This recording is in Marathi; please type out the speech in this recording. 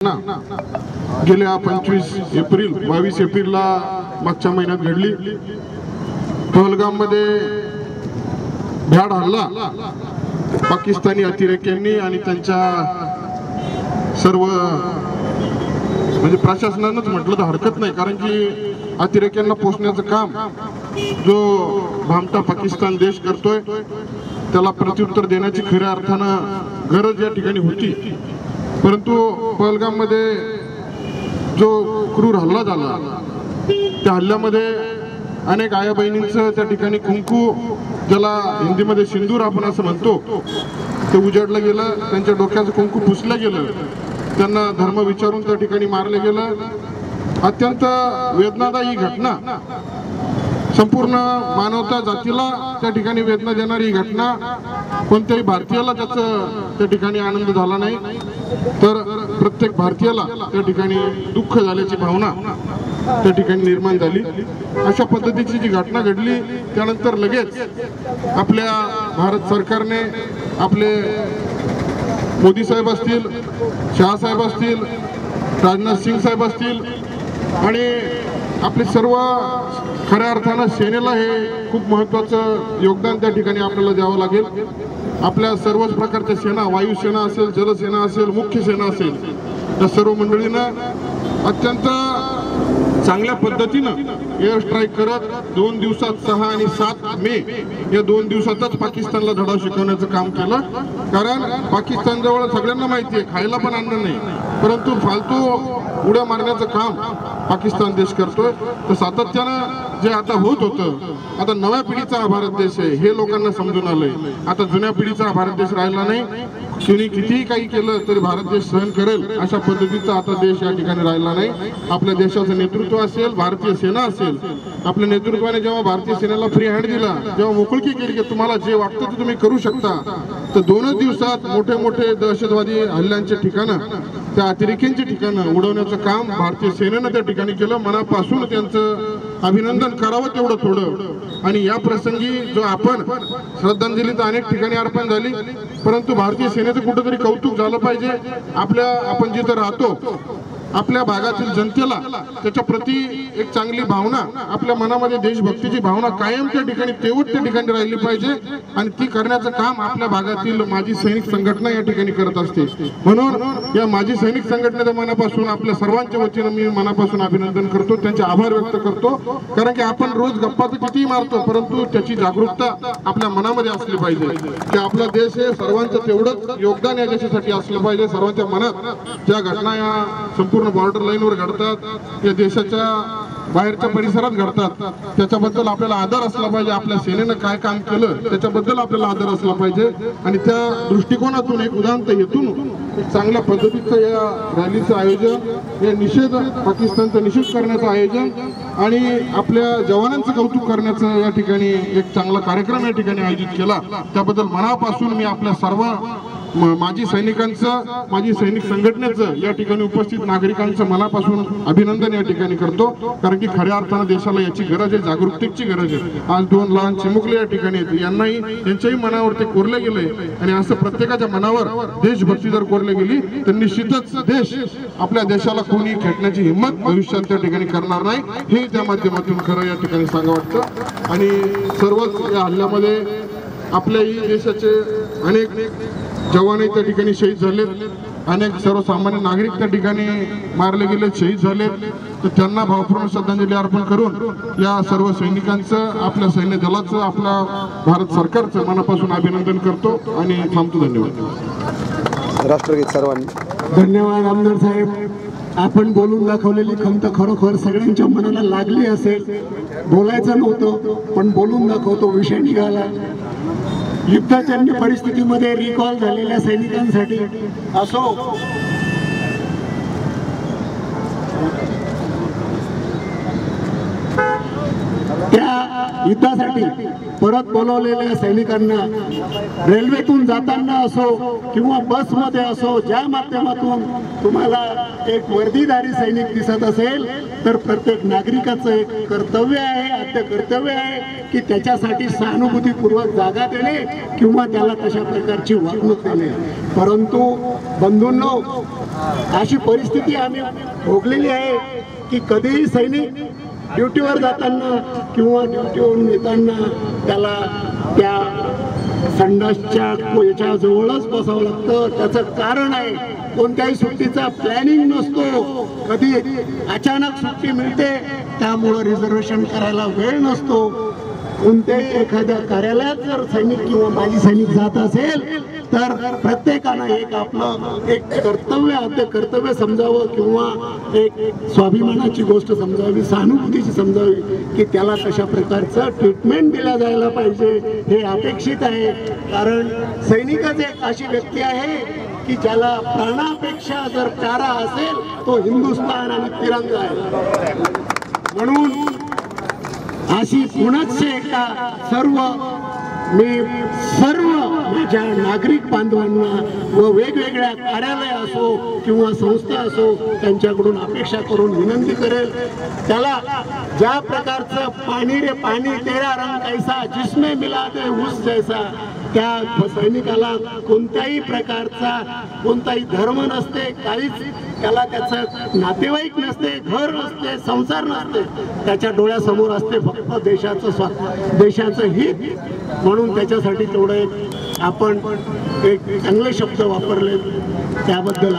गेल्या 22 एप्रिलला मागच्या महिन्यात घडली। पहलगाममध्ये भ्याड हल्ला पाकिस्तानी अतिरेक्यांनी आणि त्यांच्या सर्व म्हणजे प्रशासनानंच म्हटलं तर हरकत नाही, कारण की अतिरेक्यांना पोचण्याचं काम जो भामटा पाकिस्तान देश करतोय त्याला प्रत्युत्तर देण्याची खऱ्या अर्थानं गरज या ठिकाणी होती। परंतु पहलगाममध्ये जो क्रूर हल्ला झाला त्या हल्ल्यामध्ये अनेक आया बहिणींचं त्या ठिकाणी कुंकू, ज्याला हिंदीमध्ये सिंदूर आपण असं म्हणतो, ते उजाडलं गेलं, त्यांच्या डोक्याचं कुंकू पुसलं गेलं, त्यांना धर्म विचारून त्या ठिकाणी मारलं गेलं। अत्यंत वेदनादायी घटना, संपूर्ण मानवता जातीला त्या ठिकाणी वेदना देणारी ही घटना। कोणत्याही भारतीयाला त्याचा त्या ठिकाणी आनंद झाला नाही, तर प्रत्येक भारतीयाला त्या ठिकाणी दुःख झाल्याची भावना त्या ठिकाणी निर्माण झाली। अशा पद्धतीची जी घटना घडली त्यानंतर लगेच आपल्या भारत सरकारने आपले मोदी साहेब असतील, शाह साहेब असतील, राजनाथ सिंग साहेब असतील आणि आपले सर्व खऱ्या अर्थानं सेनेला हे खूप महत्त्वाचं योगदान त्या ठिकाणी आपल्याला द्यावं लागेल। आपल्या सर्वच प्रकारच्या सेना, वायुसेना असेल, जलसेना असेल, मुख्य सेना असेल, या सर्व मंडळीनं अत्यंत चांगल्या पद्धतीनं एअर स्ट्राईक करत 2 दिवसात 6 आणि 7 मे या 2 दिवसातच पाकिस्तानला धडा शिकवण्याचं काम केलं। कारण पाकिस्तानजवळ सगळ्यांना माहिती आहे खायला पण अन्न नाही, परंतु फालतू उड्या मारण्याचं काम पाकिस्तान देश करतोय। तर सातत्यानं जे आता होत होतं, आता नव्या पिढीचा हा भारत देश आहे हे लोकांना समजून आलंय। आता जुन्या पिढीचा हा भारत देश राहिला नाही, कुणी कितीही काही केलं तरी भारत देश सहन करेल अशा पद्धतीचा आता देश या ठिकाणी राहिला नाही। आपल्या देशाचं नेतृत्व असेल, भारतीय सेना असेल, आपल्या नेतृत्वाने जेव्हा भारतीय सेनेला फ्री हँड दिला, जेव्हा मोकळीकी केली की तुम्हाला जे वाटतं ते तुम्ही करू शकता, तर 2 दिवसात मोठे मोठे दहशतवादी हल्ल्यांचे ठिकाणं, त्या अतिरेक्यांची ठिकाणं उडवण्याचं काम भारतीय सेनेनं त्या ठिकाणी केलं। मनापासून त्यांचं अभिनंदन करावं तेवढं थोडं। आणि या प्रसंगी जो आपण श्रद्धांजली तर अनेक ठिकाणी अर्पण झाली, परंतु भारतीय सेनेचं कुठेतरी कौतुक झालं पाहिजे। आपण जिथं राहतो आपल्या भागातील जनतेला त्याच्या प्रती एक चांगली भावना, आपल्या मनामध्ये देशभक्तीची भावना कायम त्या ठिकाणी तेवढ त्या ठिकाणी राहिली पाहिजे आणि ती करण्याचं काम आपल्या भागातील माजी सैनिक संघटना या ठिकाणी करत असते। म्हणून या माजी सैनिक संघटनेच्या मनापासून आपल्या सर्वांच्या वतीनं मी मनापासून अभिनंदन करतो, त्यांचे आभार व्यक्त करतो। कारण की आपण रोज गप्पा तर कितीही मारतो, परंतु त्याची जागरूकता आपल्या मनामध्ये असली पाहिजे की आपला देश हे सर्वांचं तेवढंच योगदान या देशासाठी असलं पाहिजे। सर्वांच्या मनात ज्या घटना या संपूर्ण बॉर्डर लाईनवर घडतात, या देशाच्या बाहेरच्या परिसरात घडतात, त्याच्याबद्दल आपल्याला आदर असला पाहिजे। आपल्या सेनेनं काय काम केलं त्याच्याबद्दल आपल्याला आदर असला पाहिजे आणि त्या दृष्टिकोनातून एक उदाहरण हेतून एक चांगल्या पद्धतीचं या रॅलीचं आयोजन, हे निषेध, पाकिस्तानचा निषेध करण्याचं आयोजन आणि आपल्या जवानांचं कौतुक करण्याचं या ठिकाणी एक चांगला कार्यक्रम या ठिकाणी आयोजित केला, त्याबद्दल मनापासून मी आपल्या सर्व माजी सैनिकांचं, माजी सैनिक संघटनेचं, या ठिकाणी उपस्थित नागरिकांचं मनापासून अभिनंदन या ठिकाणी करतो। कारण की खऱ्या अर्थानं देशाला याची गरज आहे, जागरूकतेची गरज आहे। आज 2 लहान चिमुकले या ठिकाणी आहेत, यांनाही त्यांच्याही मनावर ते कोरले गेले आणि असं प्रत्येकाच्या मनावर देशभक्ती जर कोरली गेली तर निश्चितच देश, आपल्या देशाला कोणी खेटण्याची हिंमत भविष्यात त्या ठिकाणी करणार नाही, हे त्या माध्यमातून खरं या ठिकाणी सांगा वाटतं। आणि सर्वच या हल्ल्यामध्ये आपल्याही देशाचे अनेक जवान त्या ठिकाणी शहीद झालेत, अनेक सर्वसामान्य नागरिक त्या ठिकाणी मारले गेले, शहीद झालेत, तर त्यांना भावपूर्ण श्रद्धांजली अर्पण करून या सर्व सैनिकांचं, आपल्या सैन्य दलाचं, आपल्या भारत सरकारचं मनापासून अभिनंदन करतो आणि थांबतो। धन्यवाद। राष्ट्रगीत सर्वांनी धन्यवाद आमदार साहेब, आपण बोलून दाखवलेली खंत खरोखर सगळ्यांच्या मनाला लागली असेल। बोलायचं नव्हतं पण बोलून दाखवतो विषय निघाला। युद्धजन्य परिस्थितीमध्ये रिकॉल झालेल्या सैनिकांसाठी असो, त्या युद्धासाठी परत बोलवलेल्या सैनिकांना रेल्वेतून जाताना असो किंवा बसमध्ये असो, ज्या माध्यमातून तुम्हाला एक वर्दीधारी सैनिक दिसत असेल तर प्रत्येक नागरिकाचं एक कर्तव्य आहे, आद्य कर्तव्य आहे की त्याच्यासाठी सहानुभूतीपूर्वक जागा देणे किंवा त्याला तशा प्रकारची वागणूक देणे। परंतु बंधूंनो, अशी परिस्थिती आम्ही भोगलेली आहे की कधीही सैनिक ड्युटीवर जाताना किंवा ड्युटीवरून येताना त्याला त्या संडासच्या याच्या जवळच बसावं लागतं. त्याचं कारण आहे कोणत्याही सुट्टीचा प्लॅनिंग नसतो, कधी अचानक सुट्टी मिळते, त्यामुळं रिझर्वेशन करायला वेळ नसतो. कोणत्याही एखाद्या कार्यालयात जर सैनिक किंवा माजी सैनिक जात असेल तर प्रत्येकानं एक आपलं एक कर्तव्य समजावं किंवा एक स्वाभिमानाची गोष्ट समजावी, सहानुभूतीची समजावी की त्याला कशा प्रकारचं ट्रीटमेंट दिला जायला पाहिजे हे अपेक्षित आहे. कारण सैनिकच एक अशी व्यक्ती आहे की ज्याला प्राणापेक्षा जर प्यारा असेल तो हिंदुस्थान आणि तिरंगा आहे. म्हणून अशी पुनश्च एका मी सर्व माझ्या नागरिक बांधवांना व वेगवेगळ्या कार्यालय असो किंवा संस्था असो त्यांच्याकडून अपेक्षा करून विनंती करेल, त्याला ज्या प्रकारचं पाणी रे पाणी तेरा रंग कैसा जिसमें मिला दे उस जैसा, त्या सैनिकाला कोणत्याही प्रकारचा कोणताही धर्म नसते, काहीच त्याला त्याचं नातेवाईक नसते, घर नसते, संसार नसते, त्याच्या डोळ्यासमोर असते फक्त देशाचं हित. म्हणून त्याच्यासाठी तेवढं आपण एक चांगले शब्द वापरले त्याबद्दल